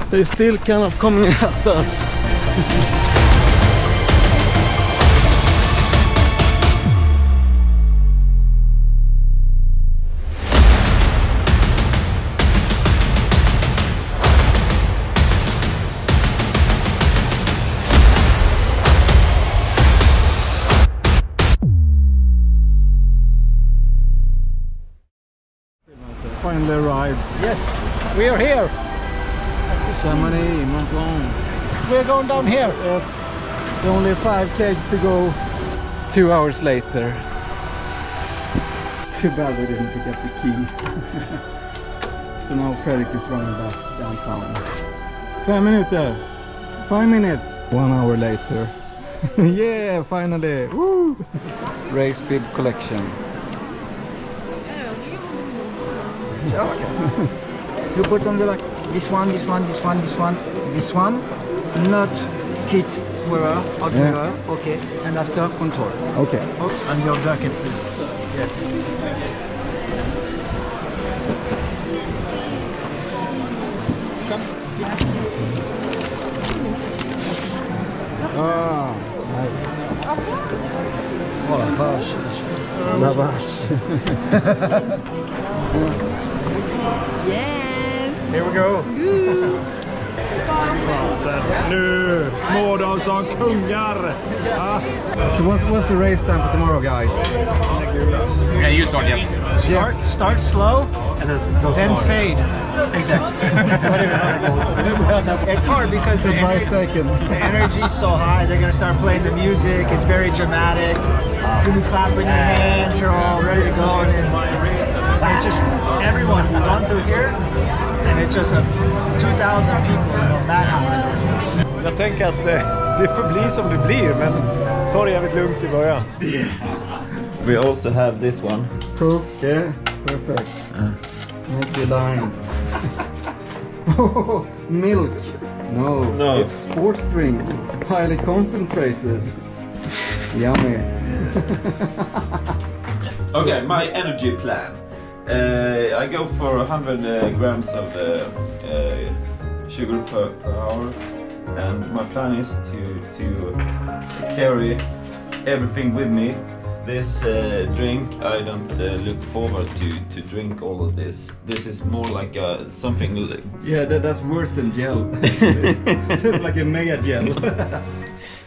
They're still kind of coming at us. Finally arrived. Yes, we are here. Chamonix, Mont Blanc. We're going down here. Yes. Only 5k to go. 2 hours later. Too bad we didn't pick up the key. So now Fredrik is running back downtown. 5 minutes. 5 minutes. 1 hour later. Yeah, finally. Woo! Race bib collection. You put on the back this one, this one, this one, this one, this one, not kit wearer, outwearer, okay, and after control. Okay. And your jacket, please. Yes. Ah, nice. Oh la vache. La vache. Yes! Here we go! Nu mår de som kungar! So what's the race plan for tomorrow, guys? Yeah, you start, Jeff. Start slow And then fade. Exactly. It's hard because the energy's so high. They're gonna start playing the music. It's very dramatic. You'll be clapping your hands. You're all ready to go, and then it's just everyone gone through here, and it's just a 2,000 people, you know, madhouse. Jag tänker att det får bli som det blir, men ta det jävligt lugnt i början. We also have this one. Cool. Yeah, perfect. Make the line. Oh, milk. No, it's sports drink. Highly concentrated. Yummy. Okay, my energy plan. I go for 100 grams of sugar per hour, and my plan is to carry everything with me. This drink, I don't look forward to drink all of this. This is more like something. Yeah, that's worse than gel. It's like a mega gel.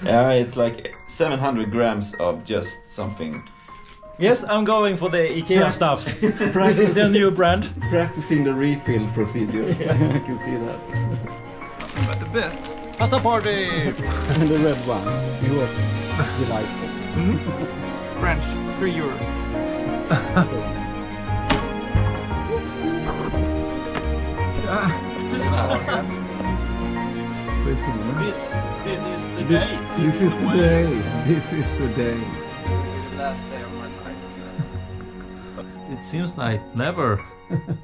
Yeah, it's like 700 grams of just something. Yes, I'm going for the IKEA stuff. This is the new brand. Practicing the refill procedure. Yes. I can see that. But the best. Pasta party! And the red one. It was delightful. French, 3 euros. This is the day. This is the day. This is the day. Last day of my life. It seems like never.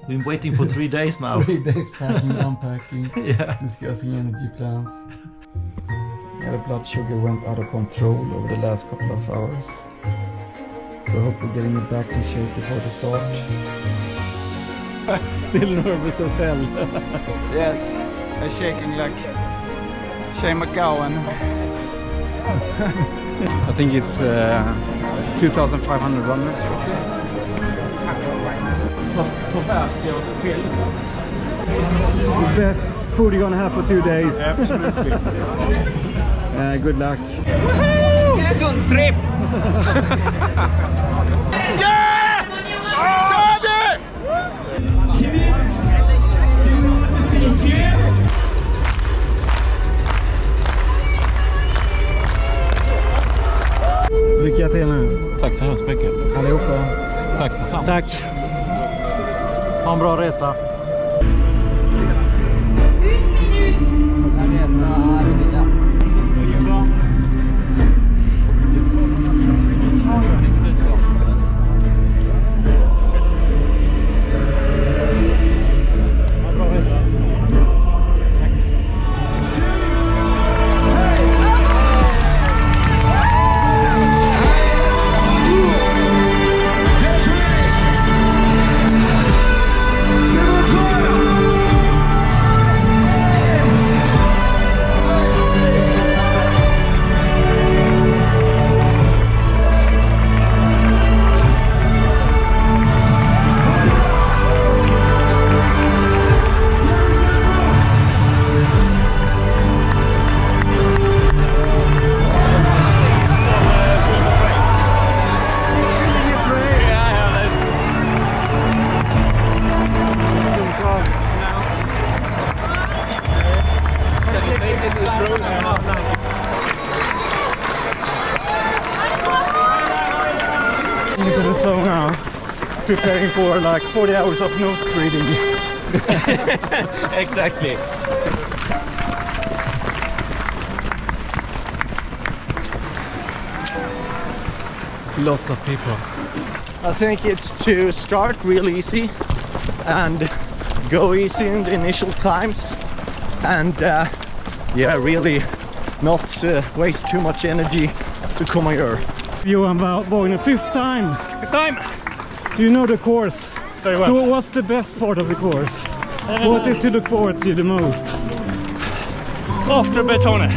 Been waiting for 3 days now. 3 days packing, unpacking, Yeah. discussing energy plans. Yeah, the blood sugar went out of control over the last couple of hours. So I hope we're getting it back in shape before the start. Still nervous as hell. Yes, I'm shaking like Shane McGowan. I think it's 2,500 runners. The best food you're gonna have for 2 days. Absolutely. Good luck. Sund trip! Yes! Kör vi! Lycka till nu. Tack så hemskt mycket. Allihopa. Tack detsamma. Tack. Ha en bra resa. C'est votre Into the zone now, preparing for like 40 hours of nose breathing. Exactly. Lots of people. I think it's to start real easy and go easy in the initial climbs, and yeah, really not waste too much energy to komma gör. Johan Boyne, fifth time. Fifth time. Do you know the course? Very well. So what's the best part of the course? What is to look forward to the most? After Betone.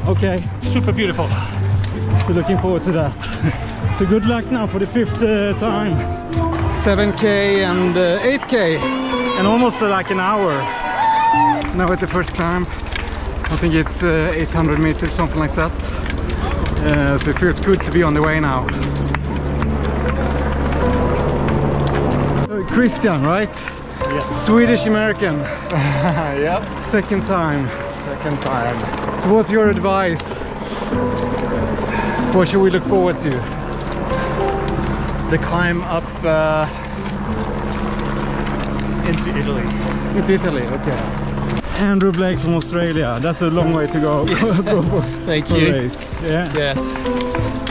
Okay, Super beautiful. so looking forward to that. So good luck now for the fifth time. 7K and 8K and almost like an hour. Now at the first climb. I think it's 800 meters, something like that. So it feels good to be on the way now. Christian, right? Yes. Swedish American. Yep. Second time. Second time. So what's your advice? What should we look forward to? The climb up into Italy. Into Italy, okay. Andrew Blake from Australia. That's a long way to go. Go for, Thank for you. a race. Yeah. Yes.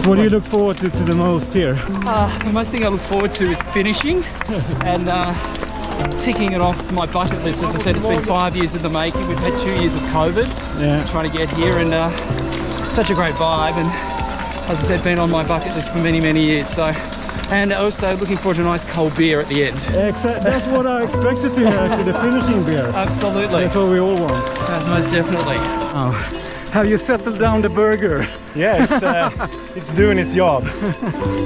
What do you look forward to the most here? The most thing I look forward to is finishing and ticking it off my bucket list. As I said, it's been 5 years in the making. We've had 2 years of COVID, trying to get here, and such a great vibe. And as I said, been on my bucket list for many, many years. So, and also looking forward to a nice cold beer at the end. Exactly. That's what I expected to hear after the finishing beer. Absolutely. That's what we all want. That's most definitely. Oh. Have you settled down the burger? Yeah, it's doing its job.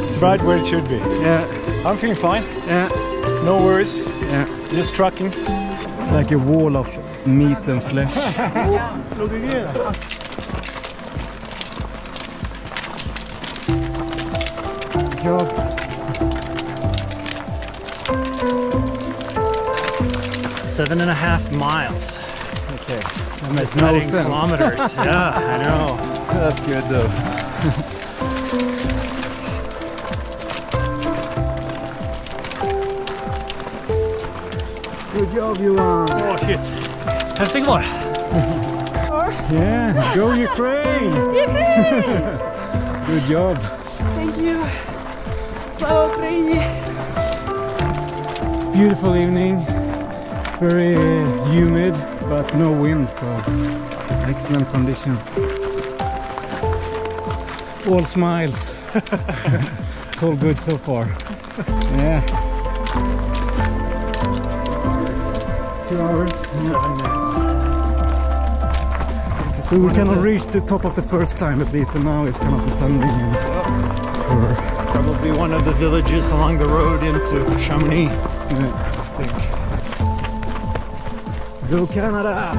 It's right where it should be. Yeah. I'm feeling fine. Yeah. No worries. Yeah. Just trucking. It's like a wall of meat and flesh. Good job. 7.5 miles. Okay. That It's makes not no in sense. kilometers. Yeah, I know. That's good though. Good job, Johan. Oh shit. Häftig var det. Yeah, go Ukraine! Good job. Thank you. Slava Ukraini. Beautiful evening. Very humid, but no wind, so excellent conditions. All smiles. It's all good so far. Yeah. 2 hours, 7 minutes. So we cannot reach the top of the first climb at least, and now it's kind of descending. Probably one of the villages along the road into Chamonix. Yeah. I think. Go Canada!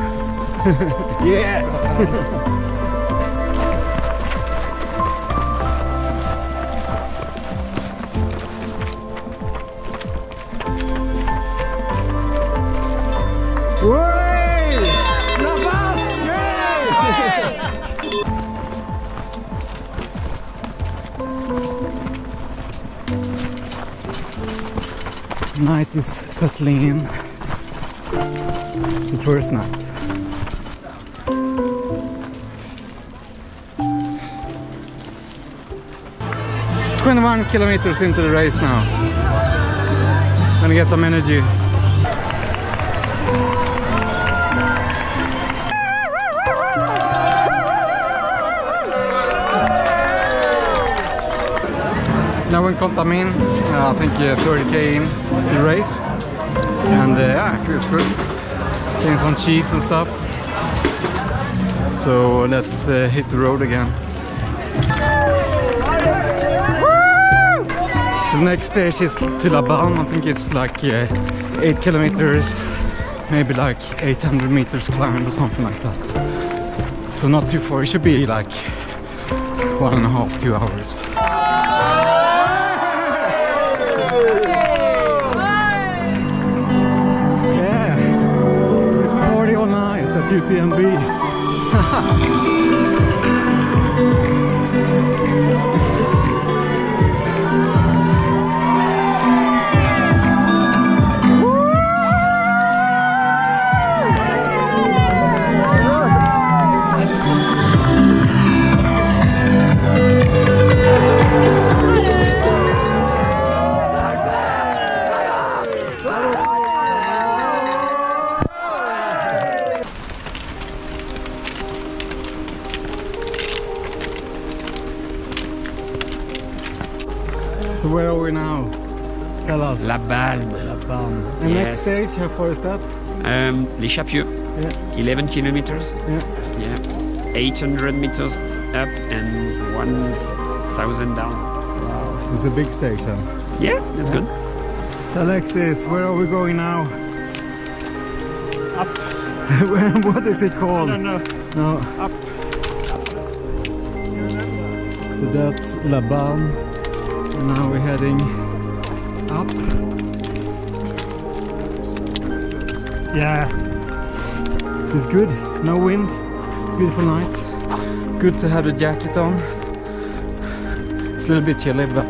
Yeah! Way! La Basque! Yay! Night is settling in. The first night. "21 kilometers into the race now. Gonna get some energy." Now in Contamin, I think 30k in the race, and yeah, it feels good. Getting some cheese and stuff. So let's hit the road again. So next stage is to La Banne. I think it's like 8 kilometers, maybe like 800 meters climb or something like that. So not too far. It should be like 1.5 to 2 hours. Yeah, it's party all night at UTMB. So where are we now? Tell us. La Balme. And next Yes. stage, how far is that? Les Chapieux. Yeah. 11 kilometers. Yeah. Yeah. 800 meters up and 1,000 down. Wow. So it's a big stage then. Yeah, that's good. So Alexis, where are we going now? Up. What is it called? I don't know. No. Up. So that's La Balme. And now we're heading up. Yeah. It's good. No wind. Beautiful night. Good to have the jacket on. It's a little bit chilly, but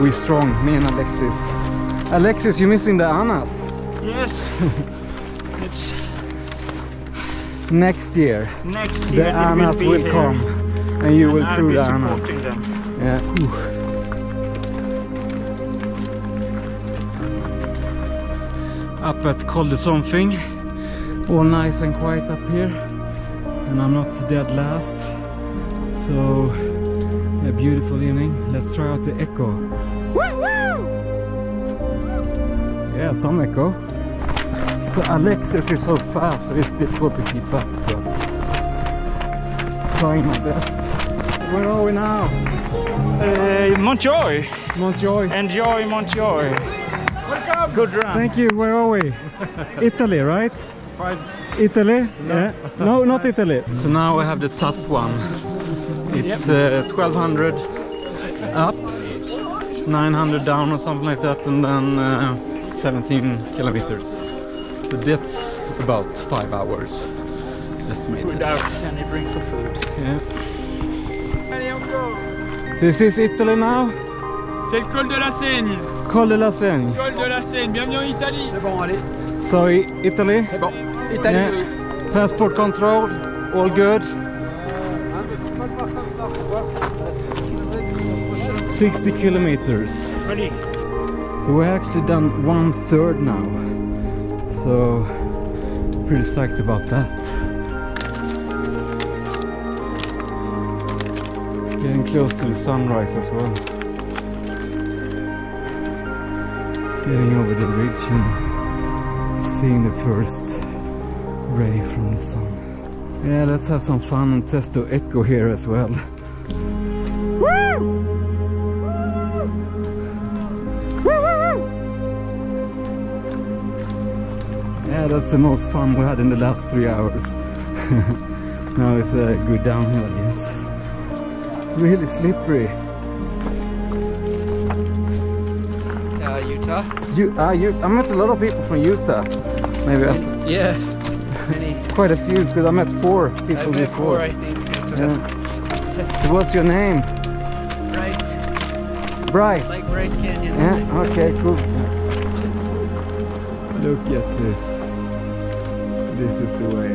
we're strong, me and Alexis. Alexis, you're missing the Anas. Yes. It's Next year. next year. The they Anas be will here. come. And you will I'll through be the Anas. supporting them. Yeah. Up at Col de Something. All nice and quiet up here. And I'm not dead last. So, a beautiful evening. Let's try out the echo. Woo-woo! Yeah, some echo. So Alexis is so fast, so it's difficult to keep up, but trying my best. Where are we now? Montjoy. Montjoy. Enjoy Montjoy. Welcome. Good run. Thank you. Where are we? Italy, right? Italy? No. Yeah. No, not Italy. So now we have the tough one. It's 1200 up, 900 down or something like that, and then 17 kilometers. So that's about 5 hours estimated. Without any drink or food. Yeah. This is Italy now. C'est le col de la Seigne. Col de la Seigne. Col de la Seigne. Bienvenue en Italie. C'est bon, allez. So Italy. C'est bon. Italie, Yeah. oui. Passport control. All good. 60 kilometers. Ready. So we're actually done 1/3 now. So pretty psyched about that. Getting close to the sunrise as well. Getting over the ridge and seeing the first ray from the sun. Yeah, let's have some fun and test the echo here as well. Woo! Yeah, that's the most fun we had in the last 3 hours. Now it's a good downhill, yes. Really slippery. Utah. I met a lot of people from Utah. Maybe Yes. Many. quite a few, because I met 4 people I met before. 4, I think. As well. Yeah. So what's your name? Bryce. Bryce. Like Bryce Canyon. Yeah, okay, cool. Look at this. This is the way.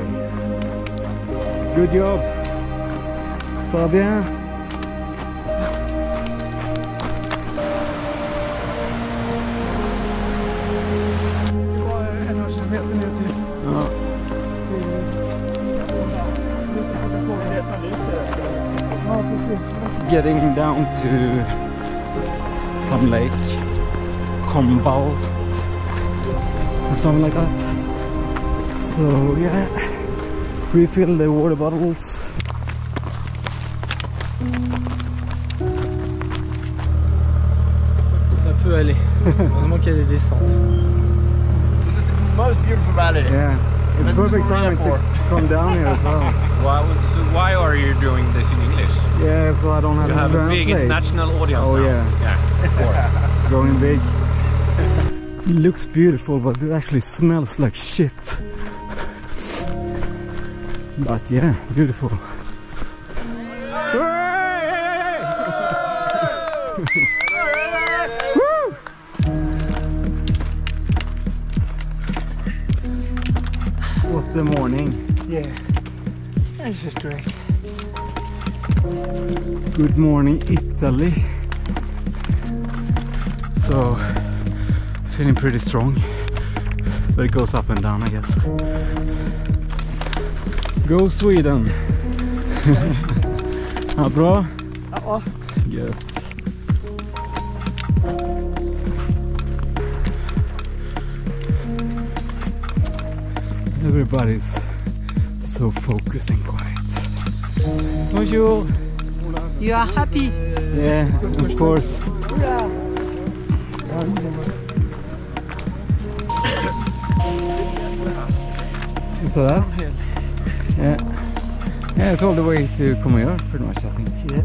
Good job. Ça va bien? Ja. Getting down to some lake, Combal, or something like that. So yeah, refill the water bottles. C'est un peu aller. Heureusement qu'il y a des descentes. This is the most beautiful valley. Yeah, it's That's perfect what we're time here to come down here as well. So why are you doing this in English? Yeah, so I don't have You to have a translate. big international audience Oh now. yeah, of course. going big. It looks beautiful, but it actually smells like shit. But yeah, beautiful. What a morning. Yeah, that's just great. Good morning, Italy. So, feeling pretty strong, but it goes up and down, I guess. Go Sweden! Ja, bra? Ja. Gött. Everybody's so focused and quiet. Bonjour! You are happy? Yeah, of course. Sådär? Yeah. Yeah, it's all the way to Kjellberg, pretty much, I think. Yeah.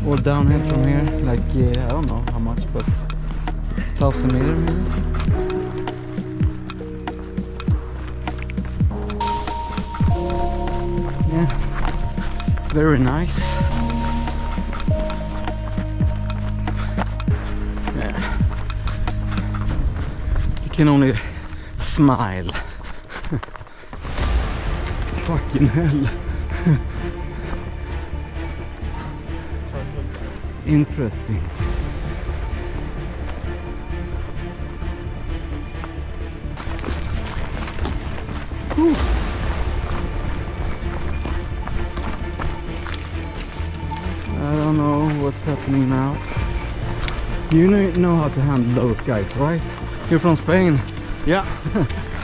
All downhill from here, like, I don't know how much, but 1,000 meters maybe. Yeah, very nice. Yeah. You can only smile. Fucking hell. Interesting. Whew. I don't know what's happening now. You know how to handle those guys, right? You're from Spain. Yeah.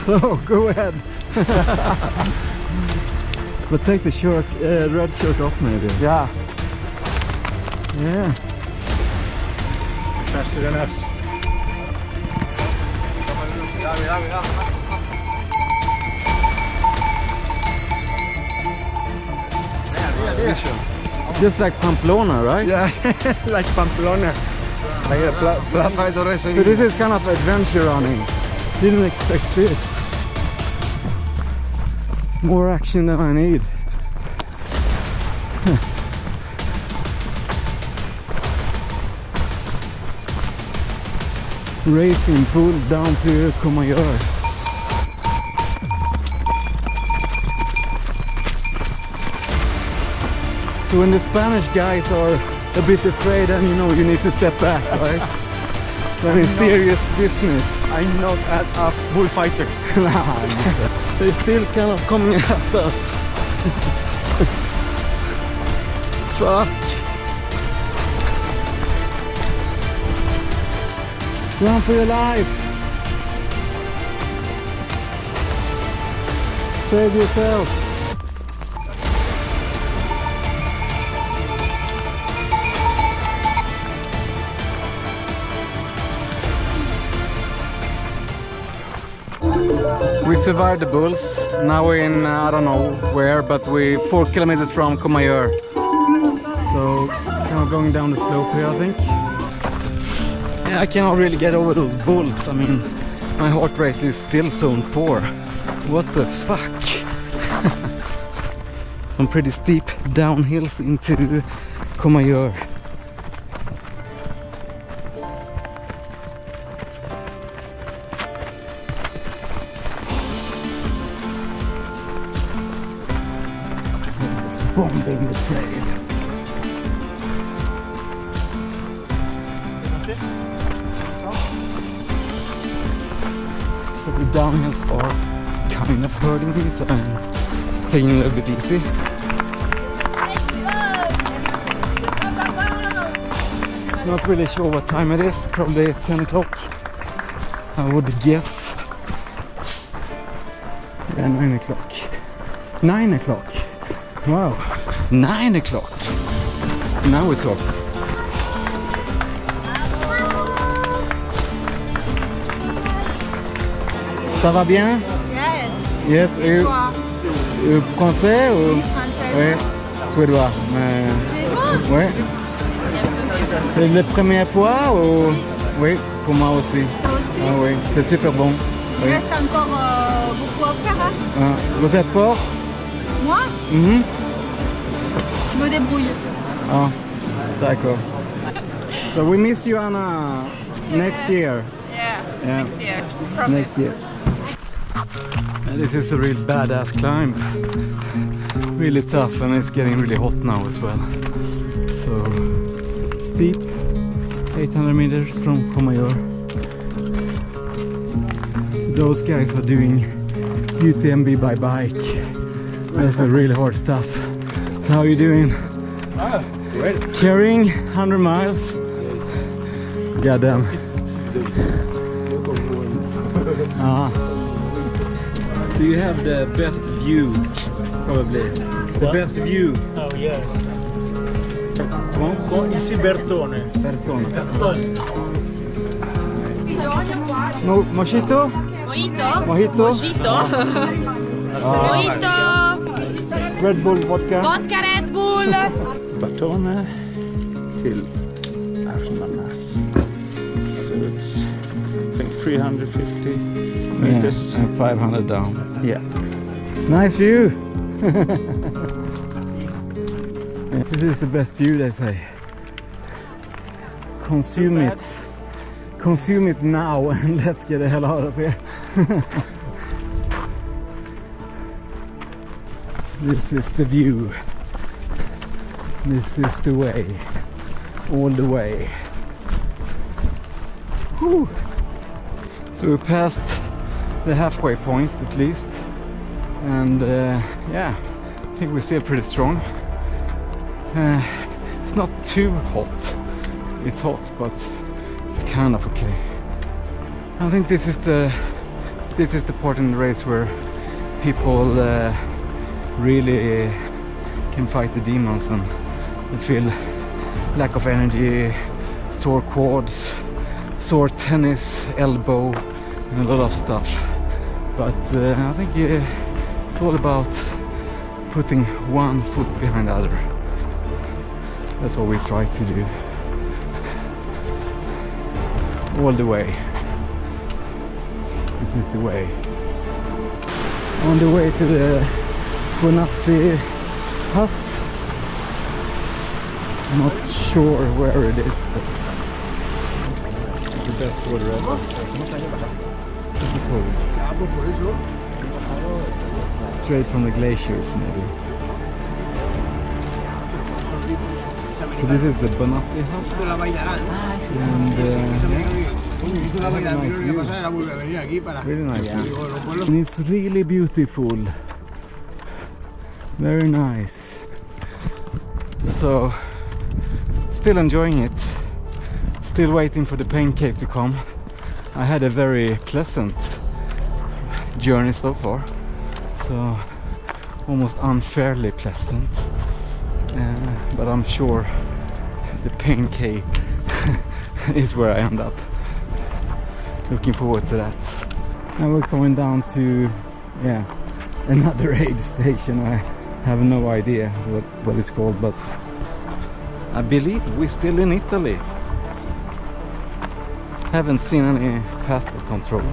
So go ahead. But take the shirt, red shirt off maybe. Yeah. Yeah. Faster than us. Just like Pamplona, right? Yeah, like Pamplona. Like Plaza de So this is kind of adventure running. Didn't expect this. More action than I need. Racing bull down to Kjellberg. So when the Spanish guys are a bit afraid, then you know you need to step back, right? When it's serious business. I'm not a bullfighter. They're still kind of coming at us. Fuck. Run for your life. Save yourself. We survived the bulls. Now we're in, I don't know where, but we're 4 kilometers from Kjellberg. So, kind of going down the slope here, I think. Yeah, I cannot really get over those bulls. I mean, my heart rate is still zone 4. What the fuck? Some pretty steep downhills into Kjellberg. Bombing the trail. But the downhills are kind of hurting me, so I'm taking it a little bit easy. Not really sure what time it is, probably 10 o'clock, I would guess. Yeah, 9 o'clock. 9 o'clock! Wow, 9 o'clock. Now we're talking. Ça va bien? Yes. Yes. Français ou? Français. Oui. Suédois. Suédois? Oui. C'est la première fois ou? Oui, pour moi aussi. Toi aussi? Ah oui, c'est super bon. Il Oui. reste encore beaucoup à faire. Hein. Vous êtes fort? Moi, Mhm. je me débrouille. Ah, d'accord. So we miss you, Anna, next year. Yeah, next year. Next year. And this is a real badass climb. Really tough, and it's getting really hot now as well. So steep, 800 meters from Comayeur. Those guys are doing UTMB by bike. That's the really hard stuff. So how are you doing? Great. Carrying 100 miles? Yes. Goddamn. 6 days. Do you have the best view? Probably. The best view. Oh, yes. Bon? Ici Bertone. Bertone. Bertone. Mojito? Mojito. Mojito? Mojito. Mojito. Red Bull vodka? Vodka Red Bull. Bertone till Armanas. So it's I think 350 meters. And 500 down. Yeah. Nice view! This is the best view, they say. Consume it. Consume it now and let's get the hell out of here. This is the view. This is the way. All the way. Whew. So we passed the halfway point at least. And yeah, I think we're still pretty strong. It's not too hot. It's hot, but it's kind of okay. I think this is the part in the race where people really can fight the demons and they feel lack of energy, sore quads, sore tennis elbow, and a lot of stuff. But I think it's all about putting one foot behind the other. That's what we try to do. All the way. This is the way. On the way to the Bonatti hut. I'm not sure where it is, but it's the best water ever. Super cold. Straight from the glaciers, maybe. So this is the Bonatti hut. And really nice view. And it's really beautiful. Very nice. So still enjoying it. Still waiting for the pain cave to come. I had a very pleasant journey so far. So almost unfairly pleasant. But I'm sure the pain cave is where I end up. Looking forward to that. Now we're going down to another aid station. I have no idea what it's called, but I believe we're still in Italy. Haven't seen any passport control.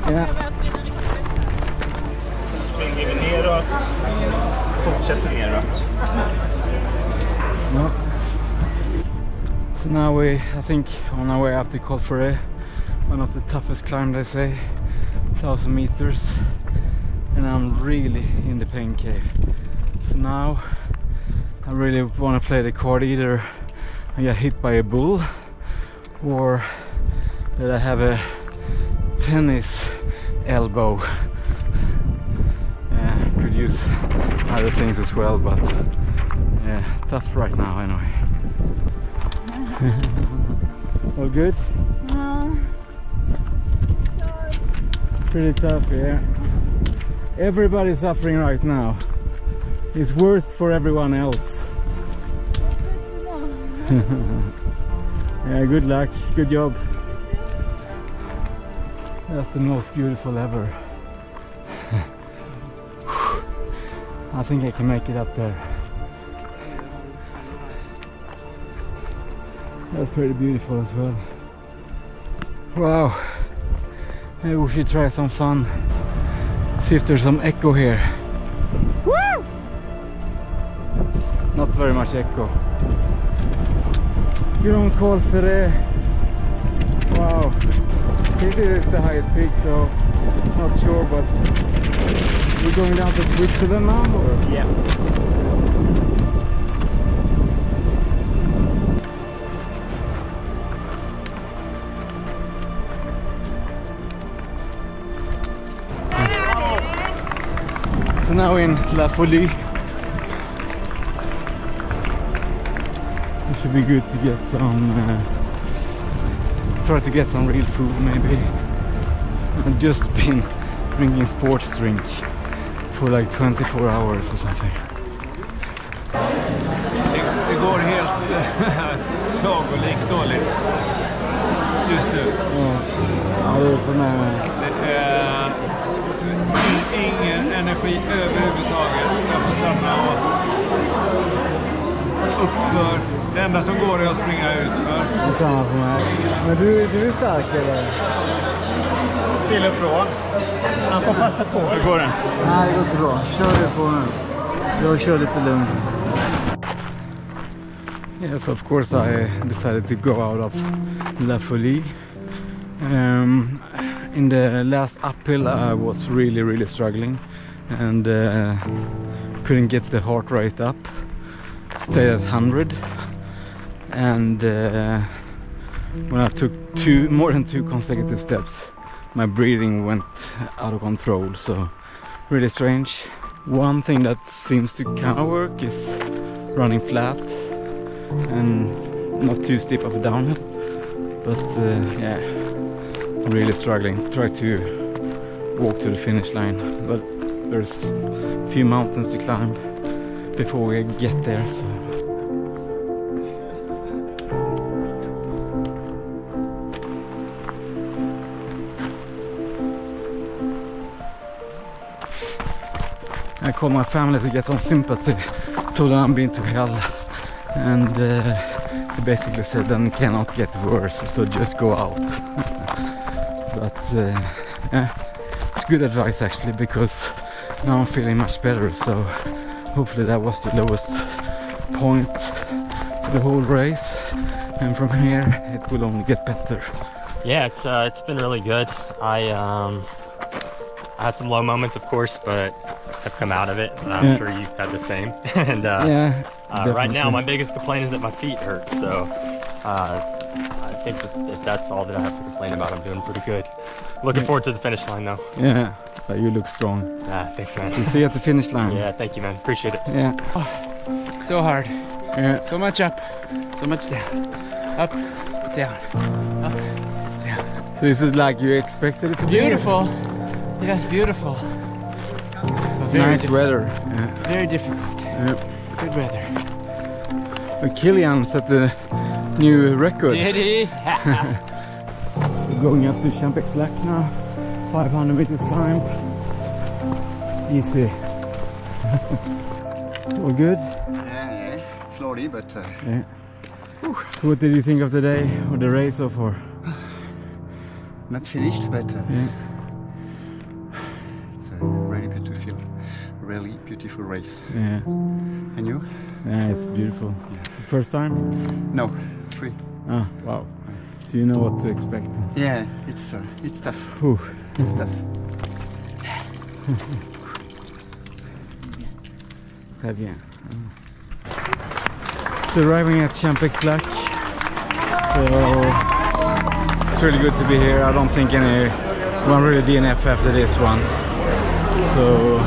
Yeah. Springer vi neråt. Fortsätter neråt. No. So now I think on our way up to Col Ferret, one of the toughest climbs, they say, 1,000 meters, and I'm really in the pain cave. So now I really want to play the card, either I get hit by a bull or that I have a tennis elbow. Could use other things as well, but yeah, tough right now anyway. All good? Pretty tough, yeah. Everybody's suffering right now. It's worse for everyone else. Yeah, good luck, good job. That's the most beautiful ever. I think I can make it up there. That's pretty beautiful as well. Wow, maybe we should try some fun. See if there's some echo here. Woo! Not very much echo. Grand Col Ferret. Wow, I think this is the highest peak, so not sure, but we're going down to Switzerland now, or? Yeah. So now in La Folie. It should be good to get some, try to get some real food maybe. I've just been drinking sports drink for like 24 hours or something. Det går helt sagolikt dåligt just nu. Ja, det är för mig. Det är ingen energi överhuvudtaget. Jag får stanna och uppför. Det enda som går är att springa utför. Det är samma för mig. Men du är stark eller? Till och från. Han får passa på. Hur går det? Nej, det går inte bra. Kör du på nu. Jag kör lite lugnt. Yes, of course I decided to go out of La Folie. In the last uphill I was really struggling and couldn't get the heart rate up. Stayed at 100, and when I took more than two consecutive steps, my breathing went out of control, so really strange. One thing that seems to kind of work is running flat and not too steep of a downhill, but yeah, really struggling. Try to walk to the finish line, but there's a few mountains to climb before we get there, so I called my family to get some sympathy. Told them I've been to hell, and they basically said then cannot get worse, so just go out. But yeah, it's good advice actually, because now I'm feeling much better, so hopefully that was the lowest point for the whole race, and from here it will only get better. Yeah, it's been really good. I had some low moments, of course, but I've come out of it, and I'm sure you've had the same. And yeah, right now my biggest complaint is that my feet hurt, so I think that if that's all that I have to complain about, I'm doing pretty good. Looking forward to the finish line though. Yeah, but you look strong. Thanks, man. We'll see you at the finish line. Yeah, thank you, man. Appreciate it. Yeah. Oh, so hard. Yeah. So much up, so much down. Up, down, up, down. So is it like you expected it to be? Beautiful. Yes, beautiful. Nice weather. Yeah. Very difficult. Yeah. Good weather. Kilian set the new record. Did he? So going up to Chamonix now. 500 meters climb. Easy. All good? Yeah. Slowly, but... yeah. So what did you think of the day, or the race so far? Not finished, but... yeah. It's a really beautiful race. Yeah. And you? Yeah, it's beautiful. Yeah. First time? No, 3. Ah, wow. So you know what to expect? Yeah, it's tough. Whew. It's tough. Très bien. So arriving at Chamonix, so it's really good to be here. I don't think anyone really DNF after this one. So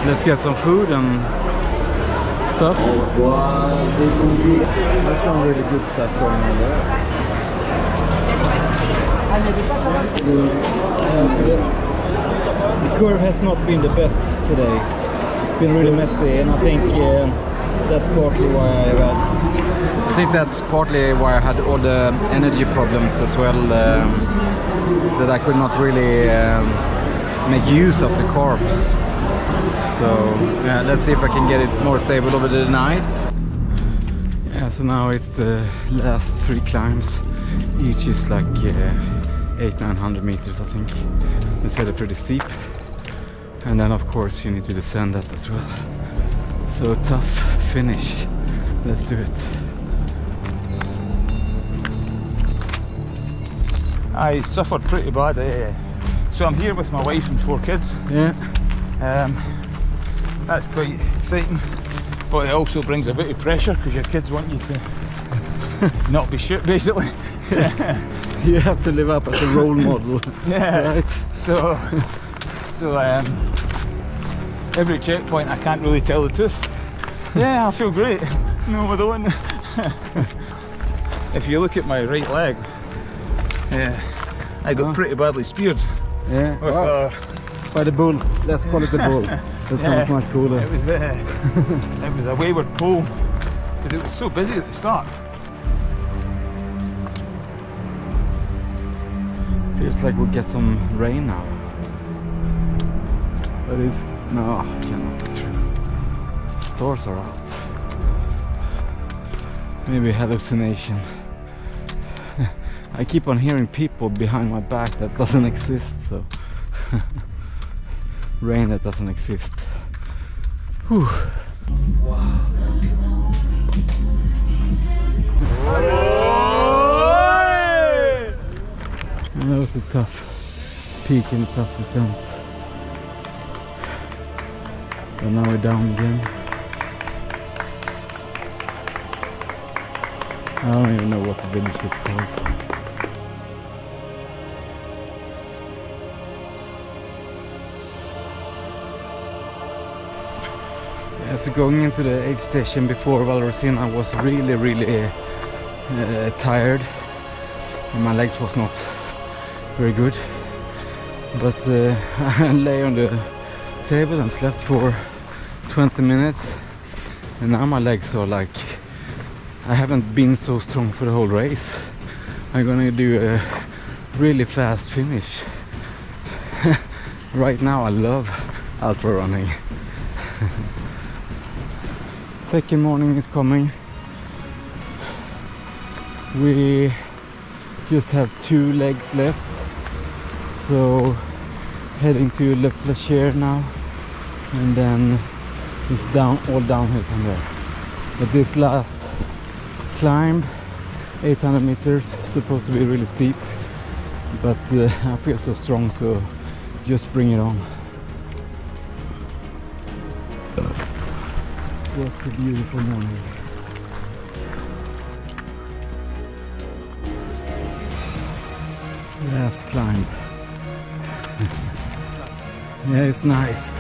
let's get some food and stuff. There's some really good stuff going on there. The curve has not been the best today. It's been really messy, and I think that's partly why I had all the energy problems as well, that I could not really make use of the carbs. So yeah, let's see if I can get it more stable over the night. Yeah, so now it's the last 3 climbs. Each is like 800-900 meters, I think. They said they're pretty steep, and then of course you need to descend that as well. So tough finish. Let's do it. I suffered pretty bad. So I'm here with my wife and 4 kids. Yeah. That's quite exciting, but it also brings a bit of pressure because your kids want you to not be shit, basically. You have to live up as a role model. Yeah. Right? So every checkpoint I can't really tell the truth. Yeah, I feel great. No, I don't. If you look at my right leg, I got pretty badly speared. Yeah. With, by the bull. Let's call it the bull. That sounds much cooler. It was a wayward pole because it was so busy at the start. Feels like we'll get some rain now. But it's no, cannot be true. Stars are out. Maybe hallucination. I keep on hearing people behind my back that doesn't exist, so rain that doesn't exist. Whew. Wow. That was a tough peak and a tough descent. But now we're down again. I don't even know what the village is called. Yeah, so going into the aid station before Valorcine, I was really tired. And my legs was not very good. But I lay on the table and slept for 20 minutes. And now my legs are like, I haven't been so strong for the whole race. I'm gonna do a really fast finish. Right now I love ultra running. Second morning is coming. We just have 2 legs left. So heading to Le Fléchère now. And then it's all downhill from there. But this last climb, 800 meters, supposed to be really steep, but I feel so strong, so just bring it on. What a beautiful morning. Last climb. Yeah, it's nice.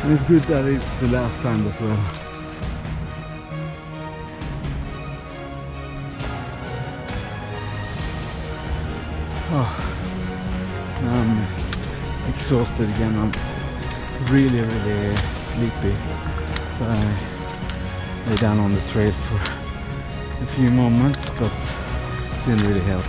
And it's good that it's the last climb as well. Oh, I'm exhausted again. I'm really sleepy, so I lay down on the trail for a few moments, but didn't really help.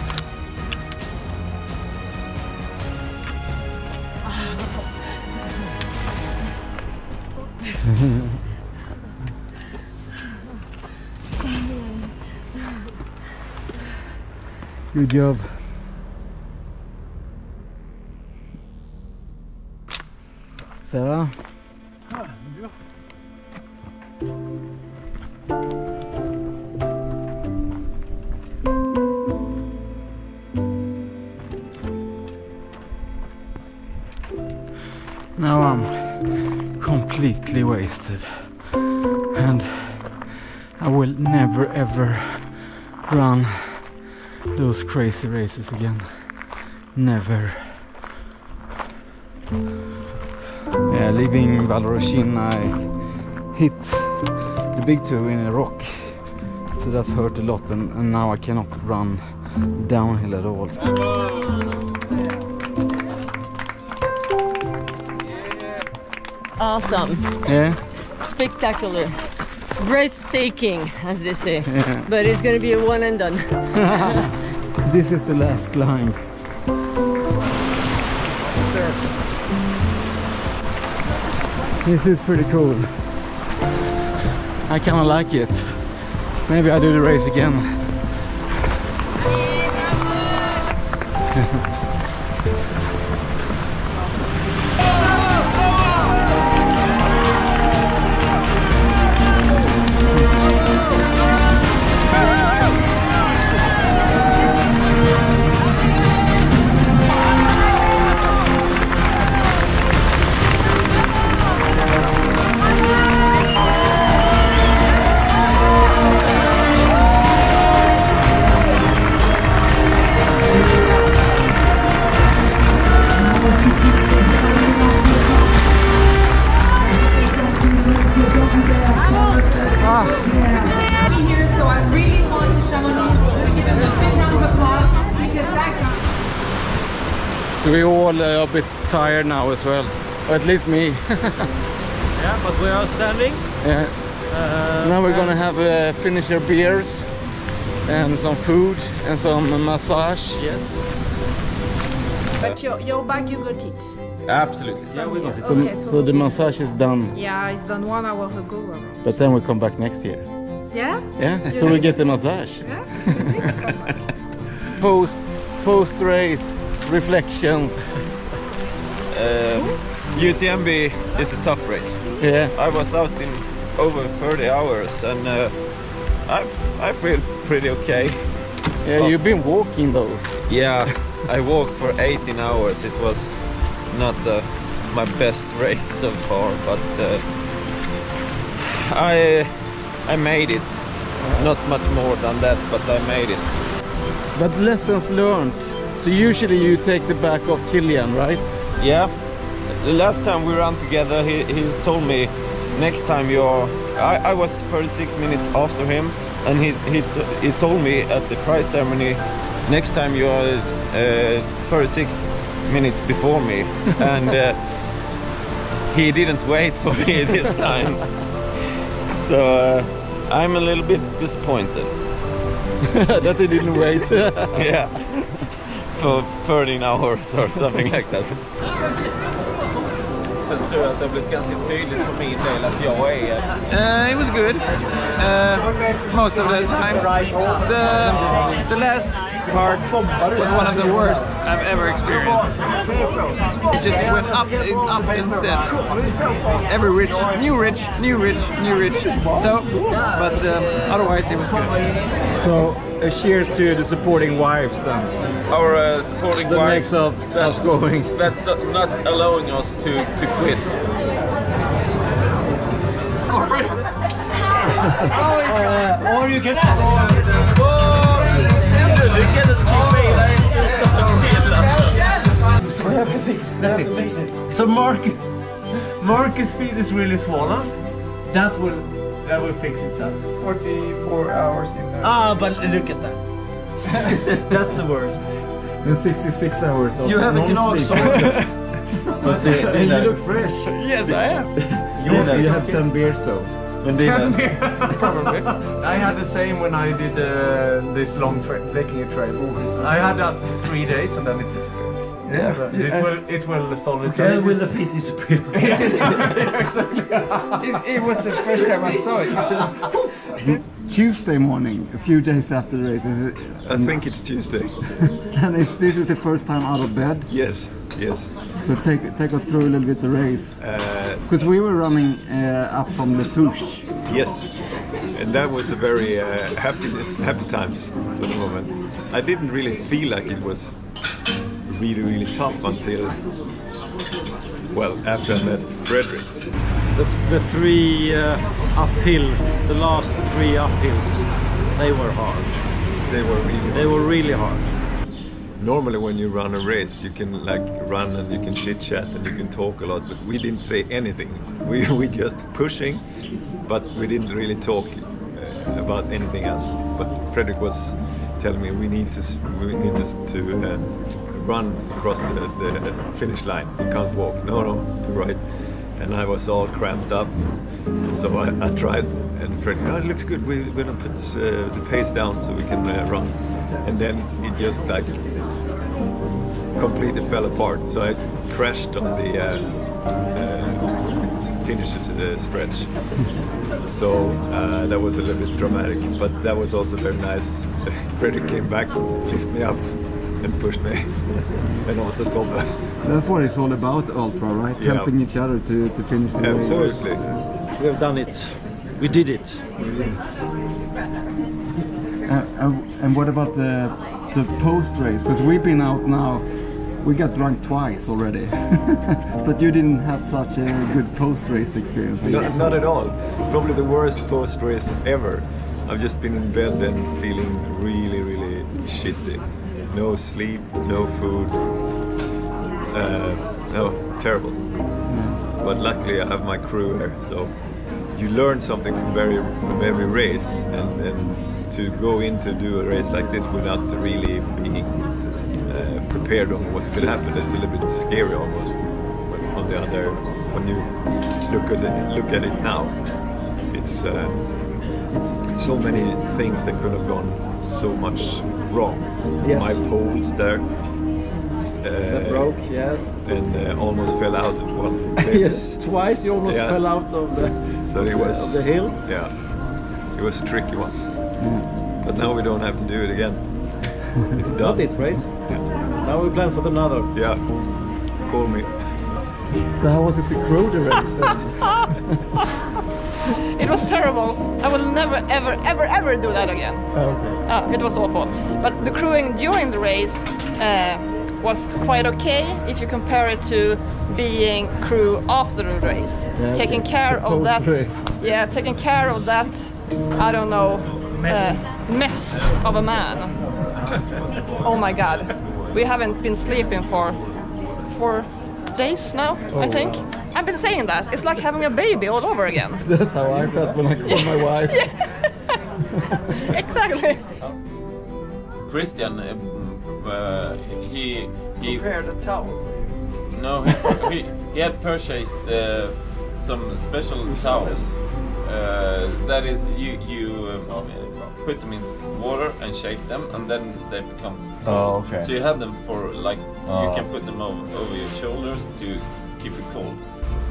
Good job. Ça va? Ah, dur. Now I'm completely wasted, and I will never ever run those crazy races again. Never. Yeah, leaving Valorcine, I hit the big toe in a rock, so that hurt a lot, and now I cannot run downhill at all. Awesome. Yeah. Spectacular. Breathtaking, as they say. Yeah. But it's gonna be a one and done. This is the last climb. This is pretty cool. I kind of like it. Maybe I'll do the race again. So we all a bit tired now as well, or at least me. Yeah, but we are standing. Yeah. Now we're gonna have finish our beers and some food and some massage. Yes. But your bag, you got it. Absolutely. Yeah, we got it. So, Okay, so the massage is done, Yeah, it's done 1 hour ago. but then we come back next year. Yeah? Yeah, You so we like get the massage. Yeah? Post race reflections. UTMB is a tough race. Yeah. I was out in over 30 hours and I feel pretty okay. Yeah, you've been walking though. Yeah, I walked for 18 hours. It was not my best race so far, but I made it. Not much more than that, but I made it. But lessons learned. So usually you take the back of Kilian, right? Yeah. The last time we ran together, he told me next time you're... I was 36 minutes after him, and he told me at the prize ceremony, next time you're 36 minutes before me. And he didn't wait for me this time. So I'm a little bit disappointed. That he didn't wait. Yeah. For 13 hours or something like that. Sen tror jag att det har blivit ganska tydligt för min del att jag är... It was good. Most of the times. The last part was one of the worst I've ever experienced. It just went up instead. Every ridge, new ridge, new ridge, new ridge. So, but otherwise it was good. So, cheers to the supporting wives then. Our supporting The wives mix of us going. that not allowing us to quit. Or you can... That's it, fix it. So Marcus' feet is really swollen. That will fix itself. 44 hours in there. Ah, but look at that. That's the worst. And 66 hours of You have a non-sleep. But And you look fresh. Yes, I am. You have 10 beers though. Probably. I had the same when I did this long Viking trail. I had that for 3 days and then it disappeared. Yeah. So it will solve itself. Then will the feet disappear? It was the first time I saw it. Tuesday morning, a few days after the race. Is it, I think it's Tuesday. and this is the first time out of bed. Yes, yes. So take us through a little bit the race. Because we were running up from Les Houches. Yes, and that was a very happy times for the moment. I didn't really feel like it was really tough until, well, after I met Frederick. The three uphill, the last 3 uphills, they were hard. They were really hard. Normally when you run a race you can like run and you can chit chat and you can talk a lot, but we didn't say anything. We just pushing, but we didn't really talk about anything else. But Frederick was telling me we need to run across the finish line. You can't walk. No, you're right. And I was all cramped up, so I tried. And Fred said, "Oh, it looks good. We're gonna put the pace down so we can run." And then it just like completely fell apart. So I crashed on the finish stretch. So that was a little bit dramatic, but that was also very nice. Frederick came back, lifted me up, and pushed me, and also told me. That's what it's all about, Ultra, right? Yeah. Helping each other to finish the race. Absolutely. We have done it. We did it. And what about the post-race? Because we've been out now, we got drunk twice already. But you didn't have such a good post-race experience, I guess. Not at all. Probably the worst post-race ever. I've just been in bed and feeling really, really shitty. No sleep, no food. No, terrible. But luckily I have my crew here, so you learn something from every race, and to go in to do a race like this without really being prepared on what could happen, it's a little bit scary almost. On the other, when you look at it now, it's so many things that could have gone so much wrong. Yes. My poles there. That broke, yes. And almost fell out at one place. Yes, twice you almost fell out of the, so it was, of the hill. Yeah, it was a tricky one. But now we don't have to do it again. It's done. Not it, race. Yeah. Now we plan for another. Yeah, call me. So how was it to crow the race then? It was terrible. I will never, ever, ever, ever do that again. Okay. It was awful. But the crewing during the race was quite okay if you compare it to being crew after the race. Yeah, taking care of that. Yeah, taking care of that. I don't know. Mess of a man. Oh my God. We haven't been sleeping for 4 days now, I think. I've been saying that. It's like having a baby all over again. That's how I felt when I called my wife. Exactly. Christian, he prepared a towel. No, he had purchased some special towels. That is, you put them in water and shake them, and then they become cold. Oh, okay. So you have them for like you can put them over your shoulders to keep it cold.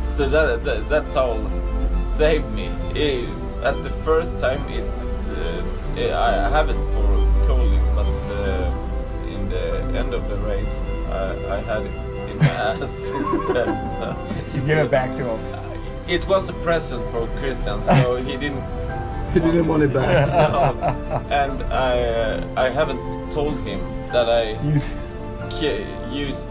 So that towel saved me. At the first time, I have it for cooling, but in the end of the race, I had it in my ass instead. So you give it back to him. It was a present for Christian, so he didn't. He didn't want it back. No. And I haven't told him that I used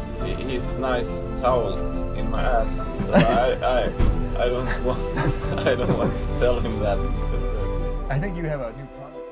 his nice towel in my ass. So I don't want to tell him that. I think you have a new product.